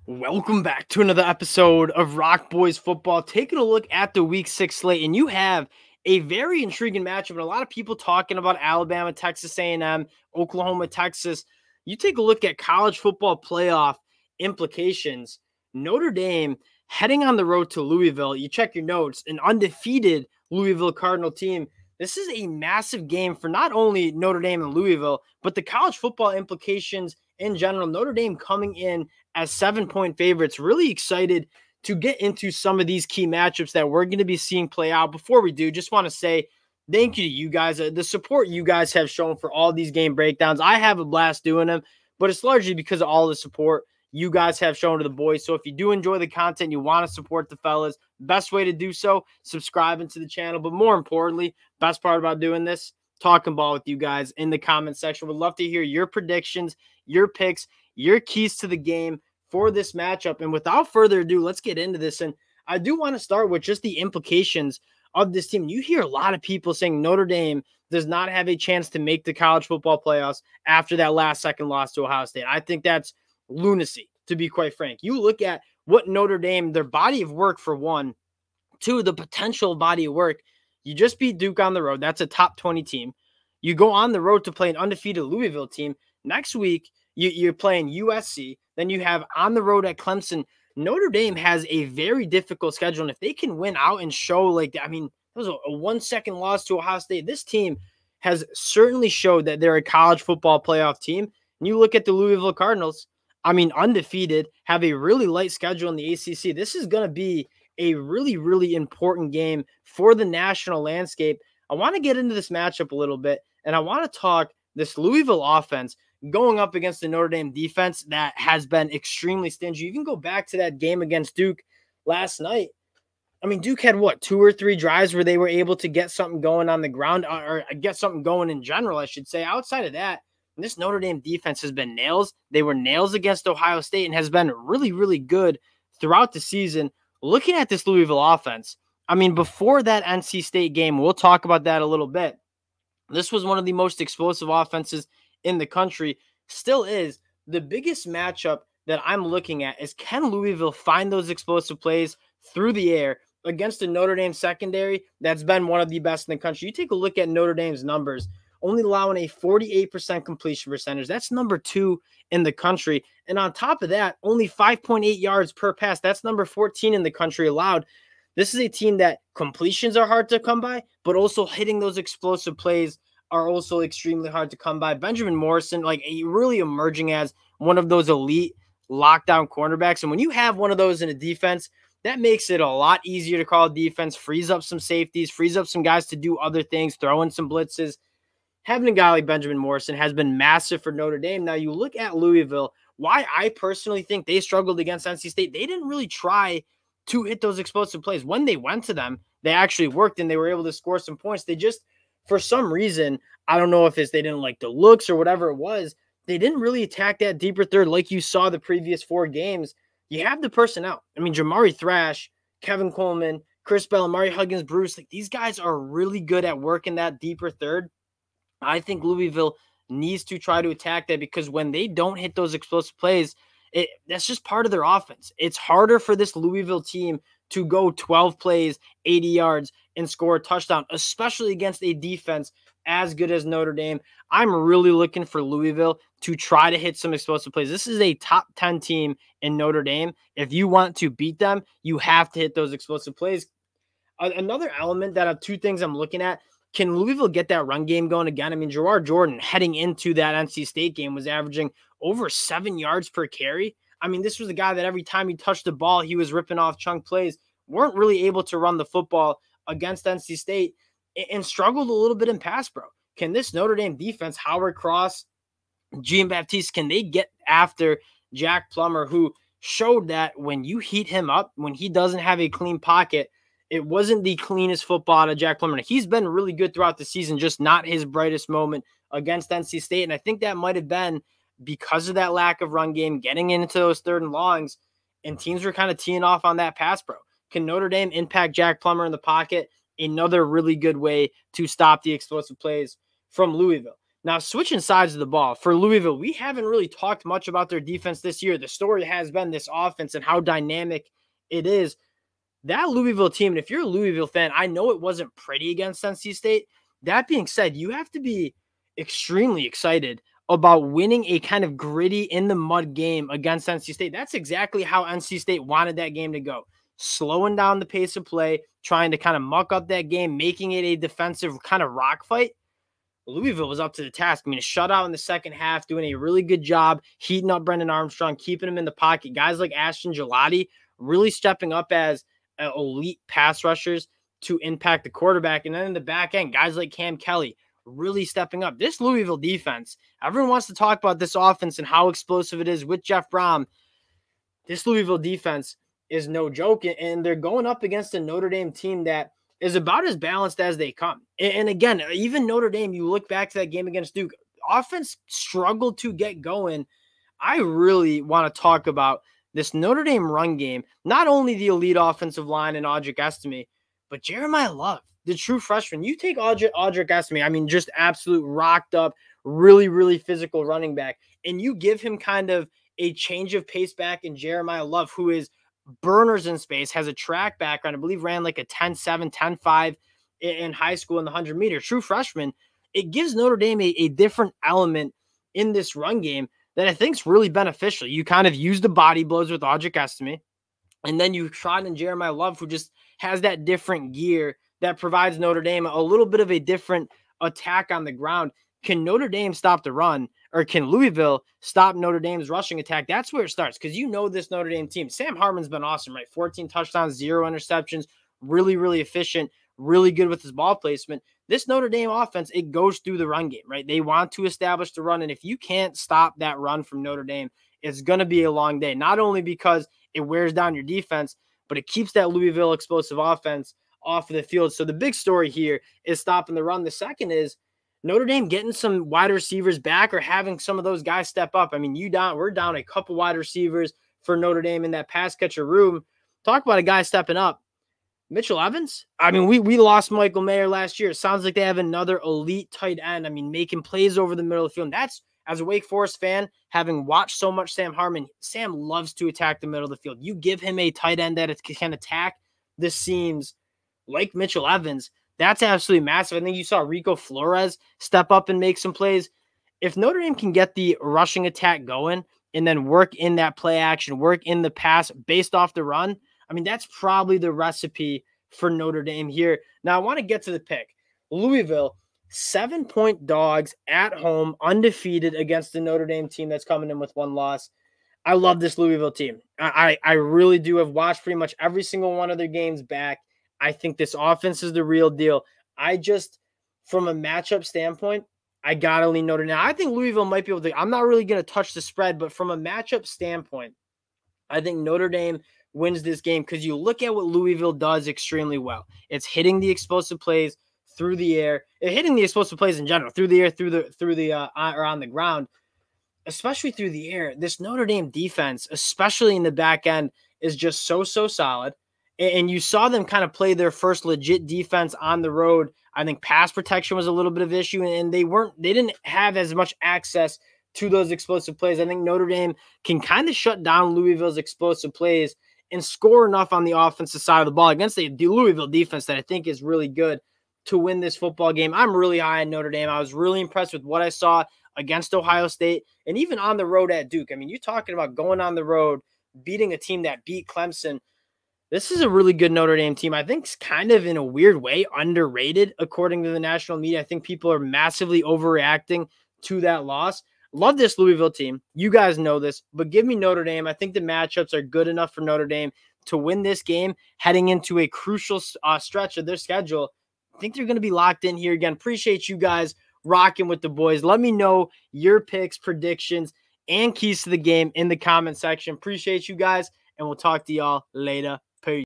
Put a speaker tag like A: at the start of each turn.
A: Welcome back to another episode of Rock Boys Football. Taking a look at the Week 6 slate, and you have a very intriguing matchup, and a lot of people talking about Alabama, Texas A&M, Oklahoma, Texas. You take a look at college football playoff implications. Notre Dame heading on the road to Louisville. You check your notes, an undefeated Louisville Cardinal team. This is a massive game for not only Notre Dame and Louisville, but the college football implications in general. Notre Dame coming in as 7-point favorites. Really excited to get into some of these key matchups that we're going to be seeing play out. Before we do, just want to say thank you to you guys. The support you guys have shown for all these game breakdowns. I have a blast doing them, but it's largely because of all the support you guys have shown to the boys. So if you do enjoy the content, you want to support the fellas, best way to do so, subscribing to the channel. But more importantly, best part about doing this, talking ball with you guys in the comment section. Would love to hear your predictions, your picks, your keys to the game for this matchup. And without further ado, let's get into this. And I do want to start with just the implications of this team. You hear a lot of people saying Notre Dame does not have a chance to make the college football playoffs after that last second loss to Ohio State. I think that's lunacy, to be quite frank. You look at what Notre Dame, their body of work for one, two, the potential body of work. You just beat Duke on the road. That's a top 20 team. You go on the road to play an undefeated Louisville team. Next week, you're playing USC. Then you have on the road at Clemson. Notre Dame has a very difficult schedule. And if they can win out and show like that, I mean, it was a 1-second loss to Ohio State. This team has certainly showed that they're a college football playoff team. And you look at the Louisville Cardinals, I mean, undefeated, have a really light schedule in the ACC. This is going to be a really, really important game for the national landscape. I want to get into this matchup a little bit, and I want to talk this Louisville offense going up against the Notre Dame defense that has been extremely stingy. You can go back to that game against Duke last night. I mean, Duke had, 2 or 3 drives where they were able to get something going on the ground, or get something going in general, I should say. Outside of that, this Notre Dame defense has been nails. They were nails against Ohio State and has been really, really good throughout the season. Looking at this Louisville offense, I mean, before that NC State game, we'll talk about that a little bit. This was one of the most explosive offenses in the country, still is. The biggest matchup that I'm looking at is, can Louisville find those explosive plays through the air against the Notre Dame secondary that's been one of the best in the country? You take a look at Notre Dame's numbers, only allowing a 48% completion percentage. That's number 2 in the country. And on top of that, only 5.8 yards per pass. That's number 14 in the country allowed. This is a team that completions are hard to come by, but also hitting those explosive plays are also extremely hard to come by. Benjamin Morrison, really emerging as one of those elite lockdown cornerbacks. And when you have one of those in a defense, that makes it a lot easier to call defense, frees up some safeties, frees up some guys to do other things, throw in some blitzes. Having a guy like Benjamin Morrison has been massive for Notre Dame. Now, you look at Louisville, why I personally think they struggled against NC State. They didn't really try to hit those explosive plays. When they went to them, they actually worked and they were able to score some points. They just, for some reason, I don't know if it's they didn't like the looks or whatever it was, they didn't really attack that deeper third like you saw the previous 4 games. You have the personnel. I mean, Jamari Thrash, Kevin Coleman, Chris Bell, Amari Huggins, Bruce, these guys are really good at working that deeper third. I think Louisville needs to try to attack that, because when they don't hit those explosive plays, that's just part of their offense. It's harder for this Louisville team to go 12 plays, 80 yards, and score a touchdown, especially against a defense as good as Notre Dame. I'm really looking for Louisville to try to hit some explosive plays. This is a top 10 team in Notre Dame. If you want to beat them, you have to hit those explosive plays. Another element that 2 things I'm looking at, can Louisville get that run game going again? I mean, Gerard Jordan heading into that NC State game was averaging over 7 yards per carry. I mean, this was a guy that every time he touched the ball, he was ripping off chunk plays. Weren't really able to run the football against NC State and struggled a little bit in pass pro. Can this Notre Dame defense, Howard Cross, Jean-Baptiste, can they get after Jack Plummer, who showed that when you heat him up, when he doesn't have a clean pocket, it wasn't the cleanest football out of Jack Plummer. He's been really good throughout the season, just not his brightest moment against NC State. And I think that might have been because of that lack of run game, getting into those 3rd and longs, and teams were kind of teeing off on that pass pro. Can Notre Dame impact Jack Plummer in the pocket? Another really good way to stop the explosive plays from Louisville. Now, switching sides of the ball for Louisville, we haven't really talked much about their defense this year. The story has been this offense and how dynamic it is. That Louisville team, and if you're a Louisville fan, I know it wasn't pretty against NC State. That being said, you have to be extremely excited about winning a kind of gritty in the mud game against NC State. That's exactly how NC State wanted that game to go. Slowing down the pace of play, trying to kind of muck up that game, making it a defensive kind of rock fight. Louisville was up to the task. I mean, a shutout in the second half, doing a really good job, heating up Brendan Armstrong, keeping him in the pocket. Guys like Ashton Gelati really stepping up as elite pass rushers to impact the quarterback. And then in the back end, guys like Cam Kelly really stepping up. This Louisville defense, everyone wants to talk about this offense and how explosive it is with Jeff Brom. This Louisville defense is no joke, and they're going up against a Notre Dame team that is about as balanced as they come. And again, even Notre Dame, you look back to that game against Duke, offense struggled to get going. I really want to talk about this Notre Dame run game, not only the elite offensive line and Audric Estime, but Jeremiah Love, the true freshman. You take Audric Estime, I mean, just absolute rocked up, really, really physical running back, and you give him kind of a change of pace back in Jeremiah Love, who is burners in space, has a track background, I believe ran like a 10.7, 10.5 in high school in the 100-meter, true freshman. It gives Notre Dame a different element in this run game that I think is really beneficial. You kind of use the body blows with Audric Estime, and then you trot in Jeremiah Love, who just has that different gear that provides Notre Dame a little bit of a different attack on the ground. Can Notre Dame stop the run, or can Louisville stop Notre Dame's rushing attack? That's where it starts, because you know this Notre Dame team. Sam Hartman's been awesome, right? 14 touchdowns, 0 interceptions, really, really efficient, really good with his ball placement. This Notre Dame offense, it goes through the run game, right? They want to establish the run, and if you can't stop that run from Notre Dame, it's going to be a long day, not only because it wears down your defense, but it keeps that Louisville explosive offense off of the field. So the big story here is stopping the run. The second is Notre Dame getting some wide receivers back or having some of those guys step up. I mean, we're down a couple wide receivers for Notre Dame in that pass catcher room. Talk about a guy stepping up. Mitchell Evans? I mean, we lost Michael Mayer last year. It sounds like they have another elite tight end. I mean, making plays over the middle of the field. And that's, as a Wake Forest fan, having watched so much Sam Hartman, Sam loves to attack the middle of the field. You give him a tight end that can attack the seams like Mitchell Evans, that's absolutely massive. I think you saw Rico Flores step up and make some plays. If Notre Dame can get the rushing attack going and then work in that play action, work in the pass based off the run, I mean, that's probably the recipe for Notre Dame here. Now, I want to get to the pick. Louisville, 7-point dogs at home, undefeated against the Notre Dame team that's coming in with one loss. I love this Louisville team. I really do. Have watched pretty much every single one of their games back. I think this offense is the real deal. From a matchup standpoint, I got to lean Notre Dame. I think Louisville might be able to. I'm not really going to touch the spread, but from a matchup standpoint, I think Notre Dame wins this game because you look at what Louisville does extremely well. It's hitting the explosive plays through the air, hitting the explosive plays in general, through the air, or on the ground, especially through the air. This Notre Dame defense, especially in the back end, is just so solid. And you saw them kind of play their first legit defense on the road. I think pass protection was a little bit of an issue, and they didn't have as much access to those explosive plays. I think Notre Dame can kind of shut down Louisville's explosive plays and score enough on the offensive side of the ball against the Louisville defense that I think is really good to win this football game. I'm really high on Notre Dame. I was really impressed with what I saw against Ohio State and even on the road at Duke. I mean, you're talking about going on the road, beating a team that beat Clemson. This is a really good Notre Dame team. I think it's kind of in a weird way underrated according to the national media. I think people are massively overreacting to that loss. Love this Louisville team. You guys know this, but give me Notre Dame. I think the matchups are good enough for Notre Dame to win this game heading into a crucial stretch of their schedule. I think they're going to be locked in here again. Appreciate you guys rocking with the boys. Let me know your picks, predictions, and keys to the game in the comment section. Appreciate you guys, and we'll talk to y'all later.